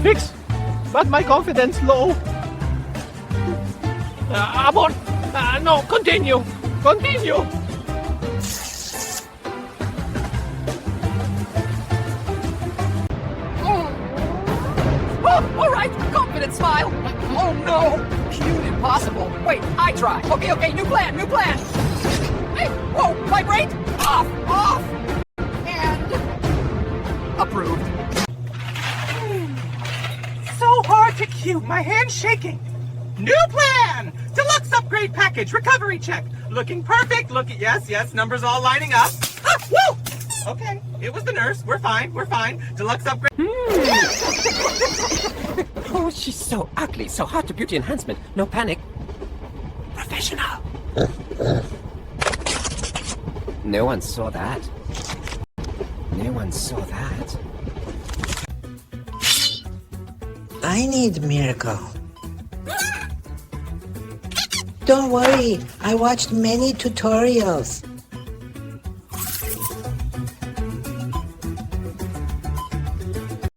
fix, but my confidence low. Abort! No, continue! Continue! Oh, all right, confident smile. Oh no, cute impossible. Wait, I try. Okay, new plan. Hey, whoa, vibrate. Off. And approved. So hard to cue, my hand's shaking. New plan! Deluxe upgrade package, recovery check. Looking perfect, yes, numbers all lining up. Woo! Okay, it was the nurse, we're fine. Deluxe upgrade. Oh, she's so ugly, so hard to beauty enhancement. No panic. Professional. No one saw that. I need miracle. Don't worry, I watched many tutorials.